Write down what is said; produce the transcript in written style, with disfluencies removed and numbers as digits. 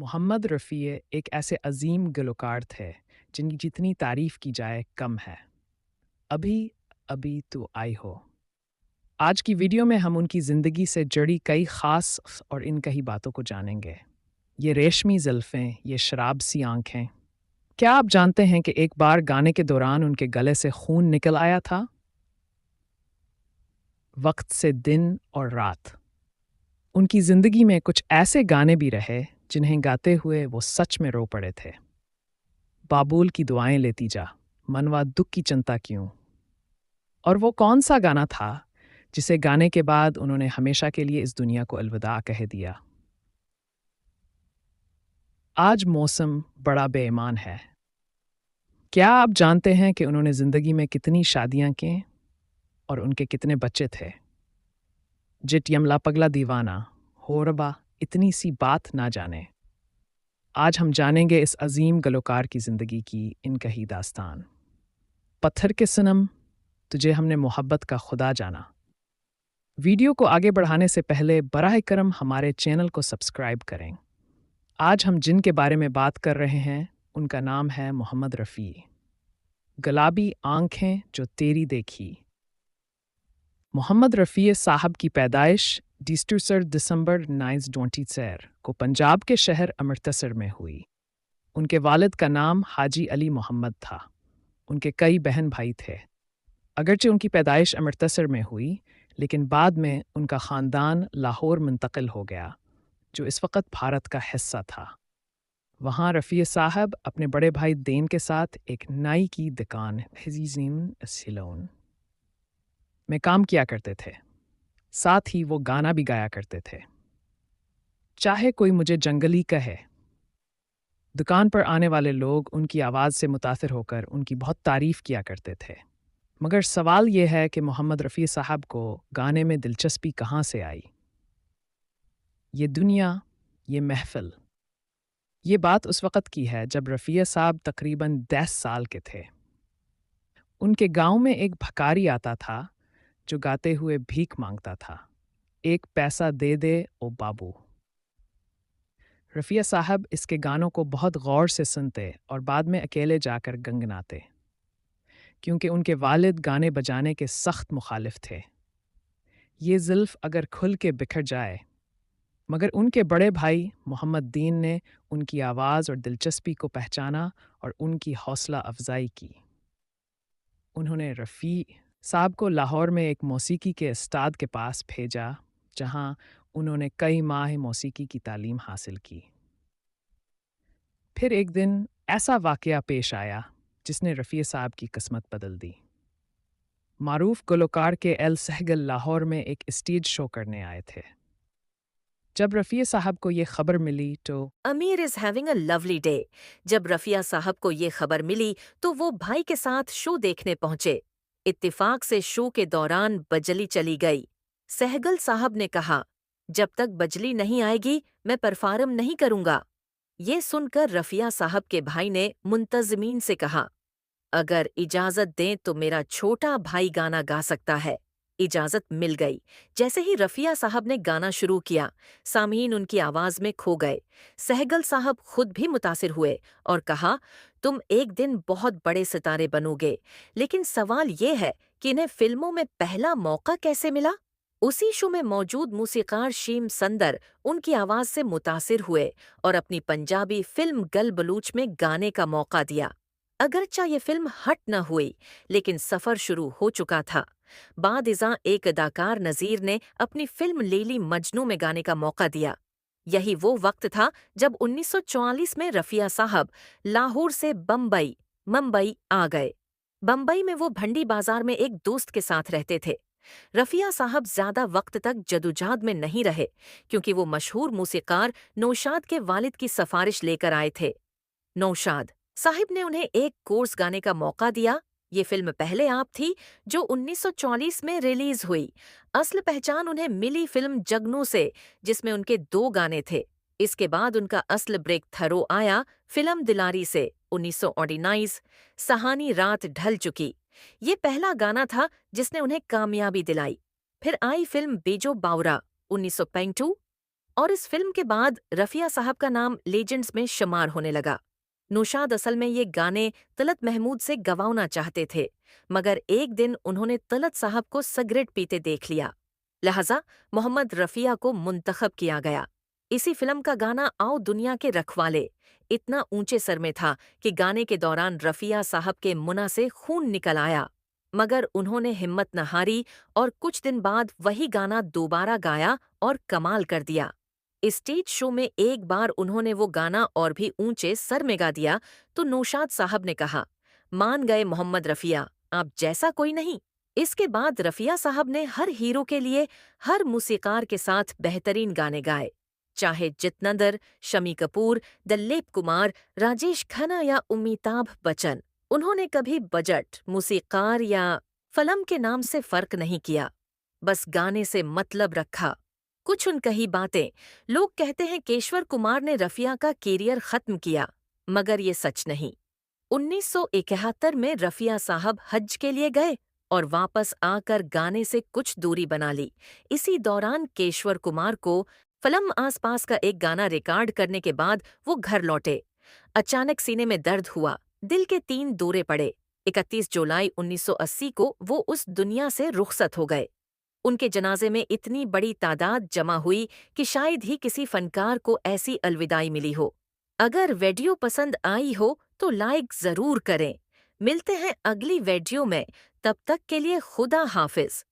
मोहम्मद रफ़ी एक ऐसे अजीम गलोकार थे जिनकी जितनी तारीफ़ की जाए कम है। अभी अभी तो आई हो। आज की वीडियो में हम उनकी ज़िंदगी से जुड़ी कई ख़ास और इन कही बातों को जानेंगे। ये रेशमी ज़ुल्फ़ें, ये शराब सी आँखें। क्या आप जानते हैं कि एक बार गाने के दौरान उनके गले से खून निकल आया था? वक्त से दिन और रात। उनकी ज़िंदगी में कुछ ऐसे गाने भी रहे जिन्हें गाते हुए वो सच में रो पड़े थे। बाबुल की दुआएं लेती जा, मनवा दुख की चिंता क्यों। और वो कौन सा गाना था जिसे गाने के बाद उन्होंने हमेशा के लिए इस दुनिया को अलविदा कह दिया। आज मौसम बड़ा बेईमान है। क्या आप जानते हैं कि उन्होंने जिंदगी में कितनी शादियां की और उनके कितने बच्चे थे। जिट यमला पगला दीवाना हो रबा इतनी सी बात ना जाने। आज हम जानेंगे इस अजीम गलोकार की जिंदगी की इनकही दास्तान। पत्थर के सनम, तुझे हमने मोहब्बत का खुदा जाना। वीडियो को आगे बढ़ाने से पहले बराह करम हमारे चैनल को सब्सक्राइब करें। आज हम जिन के बारे में बात कर रहे हैं उनका नाम है मोहम्मद रफ़ी। गुलाबी आंखें जो तेरी देखी। मोहम्मद रफ़ी साहब की पैदाइश 23 दिसंबर 1924 को पंजाब के शहर अमृतसर में हुई। उनके वालिद का नाम हाजी अली मोहम्मद था। उनके कई बहन भाई थे। अगरचे उनकी पैदाइश अमृतसर में हुई, लेकिन बाद में उनका ख़ानदान लाहौर मुंतकिल हो गया, जो इस वक्त भारत का हिस्सा था। वहाँ रफ़ी साहब अपने बड़े भाई देन के साथ एक नाई की दुकान हिजीज़िन सिलोन में काम किया करते थे। साथ ही वो गाना भी गाया करते थे। चाहे कोई मुझे जंगली कहे। दुकान पर आने वाले लोग उनकी आवाज़ से मुतासिर होकर उनकी बहुत तारीफ़ किया करते थे। मगर सवाल ये है कि मोहम्मद रफ़ी साहब को गाने में दिलचस्पी कहाँ से आई। ये दुनिया, ये महफ़िल। ये बात उस वक़्त की है जब रफ़ी साहब तकरीबन 10 साल के थे। उनके गांव में एक भकारी आता था जो गाते हुए भीख मांगता था, एक पैसा दे दे ओ बाबू। रफ़ी साहब इसके गानों को बहुत गौर से सुनते और बाद में अकेले जाकर गनगनाते, क्योंकि उनके वालिद गाने बजाने के सख्त मुखालिफ थे। ये ज़ुल्फ़ अगर खुल के बिखर जाए। मगर उनके बड़े भाई मोहम्मद दीन ने उनकी आवाज़ और दिलचस्पी को पहचाना और उनकी हौसला अफजाई की। उन्होंने रफ़ी साहब को लाहौर में एक मौसीकी के उस्ताद के पास भेजा, जहाँ उन्होंने कई माह मौसीकी की तालीम हासिल की। फिर एक दिन ऐसा वाक़या पेश आया जिसने रफ़ी साहब की किस्मत बदल दी। मारूफ गुलकार के एल सहगल लाहौर में एक स्टेज शो करने आए थे। जब रफ़ी साहब को ये खबर मिली तो अमीर is having a lovely day. जब रफिया साहब को ये खबर मिली तो वो भाई के साथ शो देखने पहुंचे। इत्तेफाक से शो के दौरान बजली चली गई। सहगल साहब ने कहा, जब तक बजली नहीं आएगी मैं परफॉर्म नहीं करूंगा। ये सुनकर रफिया साहब के भाई ने मुंतज़मीन से कहा, अगर इजाजत दें तो मेरा छोटा भाई गाना गा सकता है। इजाजत मिल गई। जैसे ही रफिया साहब ने गाना शुरू किया, सामीन उनकी आवाज में खो गए। सहगल साहब खुद भी मुतासिर हुए और कहा, तुम एक दिन बहुत बड़े सितारे बनोगे, लेकिन सवाल ये है कि इन्हें फिल्मों में पहला मौका कैसे मिला। उसी शो में मौजूद मूसीकार शीम संदर उनकी आवाज से मुतासिर हुए और अपनी पंजाबी फिल्म गल बलूच में गाने का मौका दिया। अगरचा ये फिल्म हट न हुई, लेकिन सफर शुरू हो चुका था। बादिज़ां एक अदाकार नज़ीर ने अपनी फिल्म लेली मजनू में गाने का मौका दिया। यही वो वक्त था जब 1944 में रफिया साहब लाहौर से मुंबई आ गए। बम्बई में वो भंडी बाजार में एक दोस्त के साथ रहते थे। रफिया साहब ज्यादा वक्त तक जदोजहद में नहीं रहे, क्योंकि वो मशहूर मूसीकार नौशाद के वालिद की सिफारिश लेकर आए थे। नौशाद साहिब ने उन्हें एक कोर्स गाने का मौका दिया। ये फिल्म पहले आप थी जो 1944 में रिलीज हुई। असल पहचान उन्हें मिली फिल्म जगनू से, जिसमें उनके 2 गाने थे। इसके बाद उनका असल ब्रेक थरो आया फिल्म दिलारी से 1919। सहानी रात ढल चुकी, ये पहला गाना था जिसने उन्हें कामयाबी दिलाई। फिर आई फिल्म बेजो बावरा 1952। اور اس فلم کے بعد رفیہ صاحب کا نام لیجنڈز میں شمار ہونے لگا۔ نوشاد اصل میں یہ گانے طلعت محمود سے گوانا چاہتے تھے، مگر ایک دن انہوں نے طلعت صاحب کو سگریٹ پیتے دیکھ لیا، لہذا محمد رفیہ کو منتخب کیا گیا۔ اسی فلم کا گانا آؤ دنیا کے رکھوالے اتنا اونچے سر میں تھا کہ گانے کے دوران رفیہ صاحب کے منہ سے خون نکل آیا، مگر انہوں نے ہمت نہ ہاری اور کچھ دن بعد وہی گانا دوبارہ گایا اور کمال کر دیا۔ اسٹیج شو میں ایک بار انہوں نے وہ گانا اور بھی اونچے سر میں گا دیا تو نوشاد صاحب نے کہا، مان گئے محمد رفیہ، آپ جیسا کوئی نہیں۔ اس کے بعد رفیہ صاحب نے ہر ہیرو کے لیے ہر موسیقار کے ساتھ بہترین گانے گائے، چاہے جتندر، شمی کپور، دلیپ کمار، راجیش کھنہ یا امیتابھ بچن۔ انہوں نے کبھی بجٹ، موسیقار یا فلم کے نام سے فرق نہیں کیا، بس گانے سے مطلب رکھا۔ کچھ ان کہی باتیں، لوگ کہتے ہیں کیشور کمار نے رفیہ کا کیریئر ختم کیا، مگر یہ سچ نہیں۔ 1971 میں رفیہ صاحب حج کے لیے گئے اور واپس آ کر گانے سے کچھ دوری بنا لی۔ اسی دوران کیشور کمار کو فلم آس پاس کا ایک گانا ریکارڈ کرنے کے بعد وہ گھر لوٹے۔ اچانک سینے میں درد ہوا، دل کے 3 دورے پڑے۔ 31 جولائی 1980 کو وہ اس دنیا سے رخصت ہو گئے۔ ان کے جنازے میں اتنی بڑی تعداد جمع ہوئی کہ شاید ہی کسی فنکار کو ایسی الوداعی ملی ہو۔ اگر ویڈیو پسند آئی ہو تو لائک ضرور کریں۔ ملتے ہیں اگلی ویڈیو میں، تب تک کے لیے خدا حافظ۔